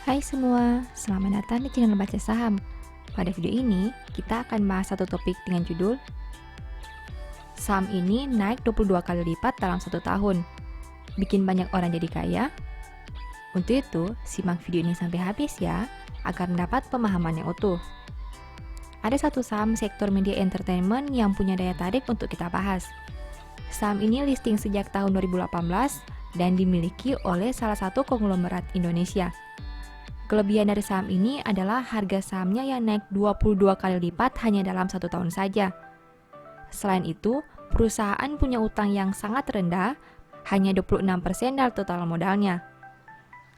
Hai semua, selamat datang di channel Baca Saham. Pada video ini, kita akan bahas satu topik dengan judul Saham ini naik 22 kali lipat dalam satu tahun. Bikin banyak orang jadi kaya? Untuk itu, simak video ini sampai habis ya, agar mendapat pemahaman yang utuh. Ada satu saham sektor media entertainment yang punya daya tarik untuk kita bahas. Saham ini listing sejak tahun 2018 dan dimiliki oleh salah satu konglomerat Indonesia. Kelebihan dari saham ini adalah harga sahamnya yang naik 22 kali lipat hanya dalam satu tahun saja. Selain itu, perusahaan punya utang yang sangat rendah, hanya 26% dari total modalnya.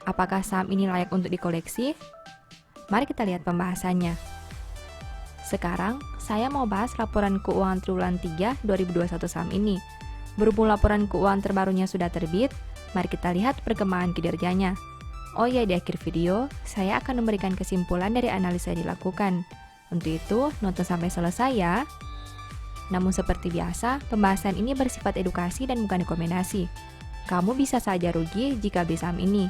Apakah saham ini layak untuk dikoleksi? Mari kita lihat pembahasannya. Sekarang, saya mau bahas laporan keuangan triwulan 3 2021 saham ini. Berhubung laporan keuangan terbarunya sudah terbit, mari kita lihat perkembangan kinerjanya. Oh ya, di akhir video, saya akan memberikan kesimpulan dari analisa yang dilakukan. Untuk itu, nonton sampai selesai ya. Namun seperti biasa, pembahasan ini bersifat edukasi dan bukan rekomendasi. Kamu bisa saja rugi jika beli saham ini.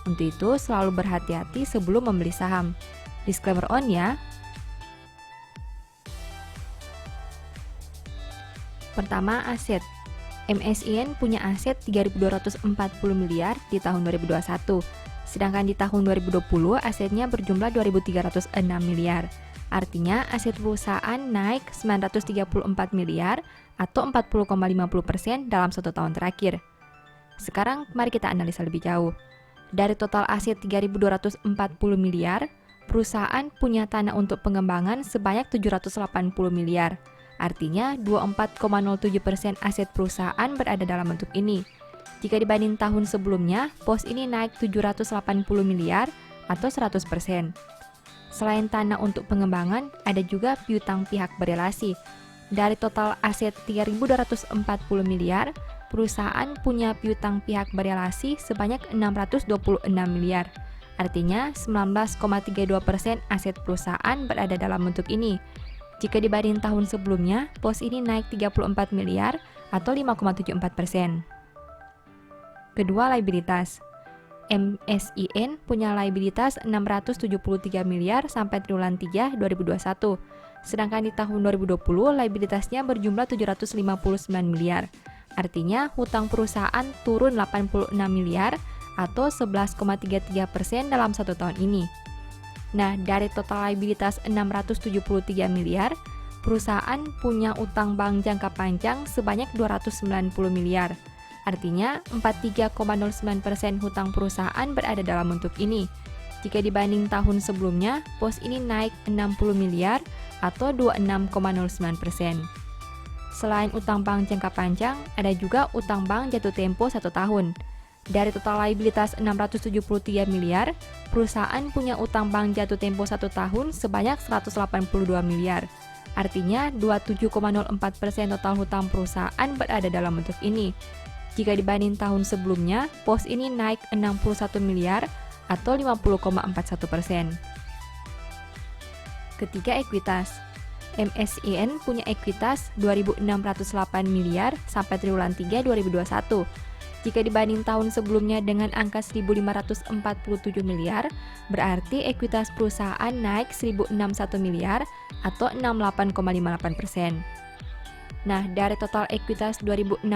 Untuk itu, selalu berhati-hati sebelum membeli saham. Disclaimer on ya. Pertama, aset. MSIN punya aset 3.240 miliar di tahun 2021. Sedangkan di tahun 2020 asetnya berjumlah 2.306 miliar. Artinya aset perusahaan naik 934 miliar atau 40,50% dalam satu tahun terakhir. Sekarang mari kita analisa lebih jauh. Dari total aset 3.240 miliar, perusahaan punya tanah untuk pengembangan sebanyak 780 miliar. Artinya 24,07% aset perusahaan berada dalam bentuk ini. Jika dibanding tahun sebelumnya, pos ini naik 780 miliar atau 100%. Selain tanah untuk pengembangan, ada juga piutang pihak berelasi. Dari total aset 3.240 miliar, perusahaan punya piutang pihak berelasi sebanyak 626 miliar. Artinya 19,32% aset perusahaan berada dalam bentuk ini. Jika dibanding tahun sebelumnya, pos ini naik 34 miliar atau 5,74%. Kedua, liabilitas. MSIN punya liabilitas 673 miliar sampai triwulan 3 2021. Sedangkan di tahun 2020, liabilitasnya berjumlah 759 miliar. Artinya, hutang perusahaan turun 86 miliar atau 11,33% dalam satu tahun ini. Nah, dari total liabilitas 673 miliar, perusahaan punya utang bank jangka panjang sebanyak 290 miliar. Artinya, 43,09% hutang perusahaan berada dalam bentuk ini. Jika dibanding tahun sebelumnya, pos ini naik 60 miliar atau 26,09%. Selain utang bank jangka panjang, ada juga utang bank jatuh tempo 1 tahun. Dari total liabilitas 673 miliar, perusahaan punya utang bank jatuh tempo 1 tahun sebanyak 182 miliar. Artinya, 27,04% total hutang perusahaan berada dalam bentuk ini. Jika dibanding tahun sebelumnya, pos ini naik 61 miliar atau 50,41%. Ketiga, ekuitas. MSIN punya ekuitas 2.608 miliar sampai triwulan 3 2021. Jika dibanding tahun sebelumnya dengan angka 1.547 miliar, berarti ekuitas perusahaan naik 1.061 miliar atau 68,58%. Nah, dari total ekuitas 2.608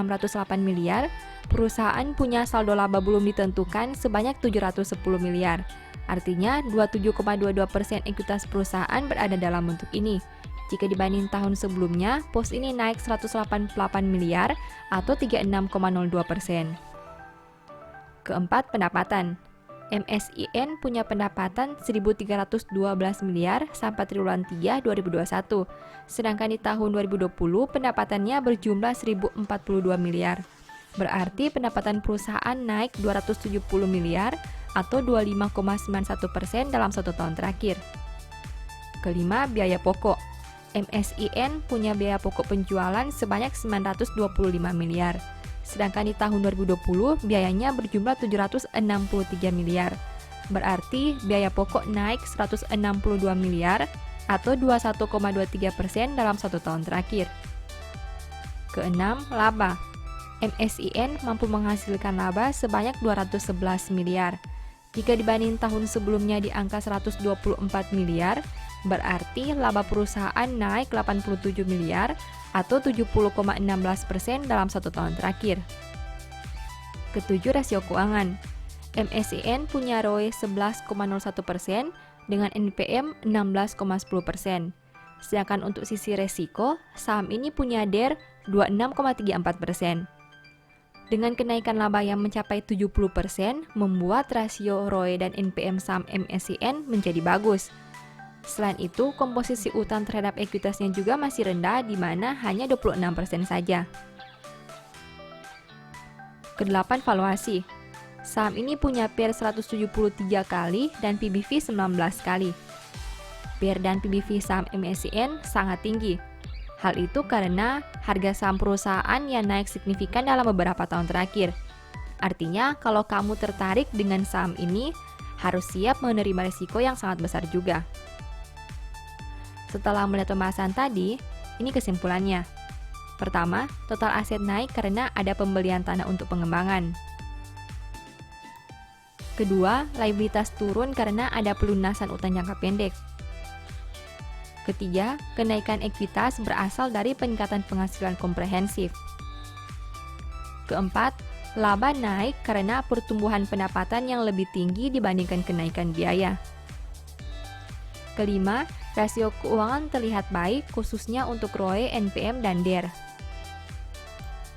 miliar, perusahaan punya saldo laba belum ditentukan sebanyak 710 miliar. Artinya, 27,22% ekuitas perusahaan berada dalam bentuk ini. Jika dibanding tahun sebelumnya, pos ini naik 188 miliar atau 36,02%. Keempat, pendapatan. MSIN punya pendapatan 1.312 miliar sampai triwulan 3 2021. Sedangkan di tahun 2020 pendapatannya berjumlah 1.042 miliar. Berarti pendapatan perusahaan naik 270 miliar atau 25,91% dalam satu tahun terakhir. Kelima, biaya pokok. MSIN punya biaya pokok penjualan sebanyak 925 miliar. Sedangkan di tahun 2020 biayanya berjumlah 763 miliar. Berarti biaya pokok naik 162 miliar atau 21,23% dalam satu tahun terakhir. Keenam, laba. MSIN mampu menghasilkan laba sebanyak 211 miliar. Jika dibanding tahun sebelumnya di angka 124 miliar, berarti laba perusahaan naik 87 miliar atau 70,16% dalam 1 tahun terakhir. Ketujuh, rasio keuangan. MSCI punya ROE 11,01% dengan NPM 16,10%. Sedangkan untuk sisi resiko, saham ini punya DER 26,34%. Dengan kenaikan laba yang mencapai 70%, membuat rasio ROE dan NPM saham MSCI menjadi bagus. Selain itu, komposisi utang terhadap ekuitasnya juga masih rendah, di mana hanya 26% saja. Kedelapan, valuasi. Saham ini punya PER 173 kali dan PBV 19 kali. PER dan PBV saham MSCI sangat tinggi. Hal itu karena harga saham perusahaan yang naik signifikan dalam beberapa tahun terakhir. Artinya, kalau kamu tertarik dengan saham ini, harus siap menerima risiko yang sangat besar juga. Setelah melihat pembahasan tadi, ini kesimpulannya. Pertama, total aset naik karena ada pembelian tanah untuk pengembangan. Kedua, liabilitas turun karena ada pelunasan utang jangka pendek. Ketiga, kenaikan ekuitas berasal dari peningkatan penghasilan komprehensif. Keempat, laba naik karena pertumbuhan pendapatan yang lebih tinggi dibandingkan kenaikan biaya. Kelima, rasio keuangan terlihat baik khususnya untuk ROE, NPM, dan DER.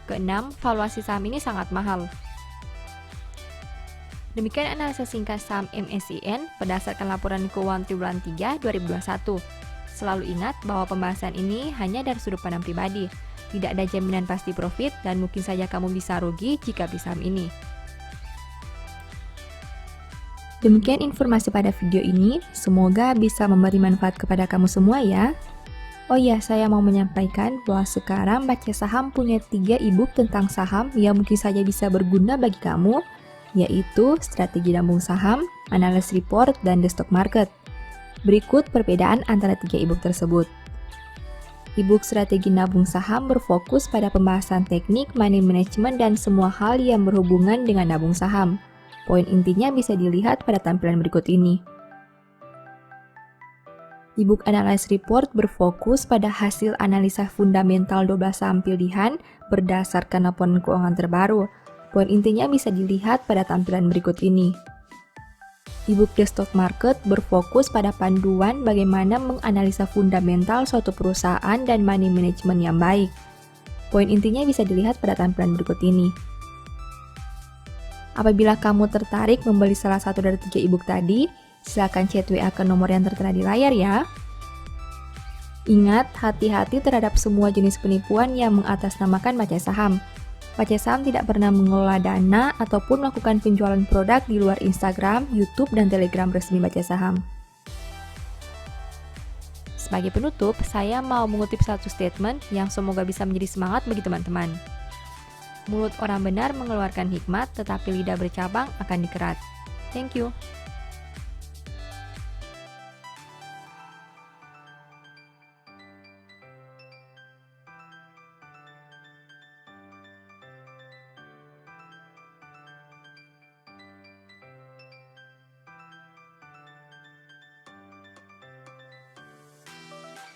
Keenam, valuasi saham ini sangat mahal. Demikian analisa singkat saham MSCI berdasarkan laporan keuangan triwulan 3 2021. Selalu ingat bahwa pembahasan ini hanya dari sudut pandang pribadi. Tidak ada jaminan pasti profit dan mungkin saja kamu bisa rugi jika beli saham ini. Demikian informasi pada video ini, semoga bisa memberi manfaat kepada kamu semua ya. Oh iya, saya mau menyampaikan bahwa sekarang Baca Saham punya 3 e-book tentang saham yang mungkin saja bisa berguna bagi kamu, yaitu Strategi Nabung Saham, Analysis Report, dan The Stock Market. Berikut perbedaan antara 3 e-book tersebut. E-book Strategi Nabung Saham berfokus pada pembahasan teknik, money management, dan semua hal yang berhubungan dengan nabung saham. Poin intinya bisa dilihat pada tampilan berikut ini. E-book Analysis Report berfokus pada hasil analisa fundamental 12 saham pilihan berdasarkan laporan keuangan terbaru. Poin intinya bisa dilihat pada tampilan berikut ini. E-book The Stock Market berfokus pada panduan bagaimana menganalisa fundamental suatu perusahaan dan money management yang baik. Poin intinya bisa dilihat pada tampilan berikut ini. Apabila kamu tertarik membeli salah satu dari 3 e-book tadi, silakan chat WA ke nomor yang tertera di layar ya. Ingat, hati-hati terhadap semua jenis penipuan yang mengatasnamakan baca saham. Baca Saham tidak pernah mengelola dana ataupun melakukan penjualan produk di luar Instagram, YouTube, dan Telegram resmi Baca Saham. Sebagai penutup, saya mau mengutip satu statement yang semoga bisa menjadi semangat bagi teman-teman. Mulut orang benar mengeluarkan hikmat, tetapi lidah bercabang akan dikerat. Thank you.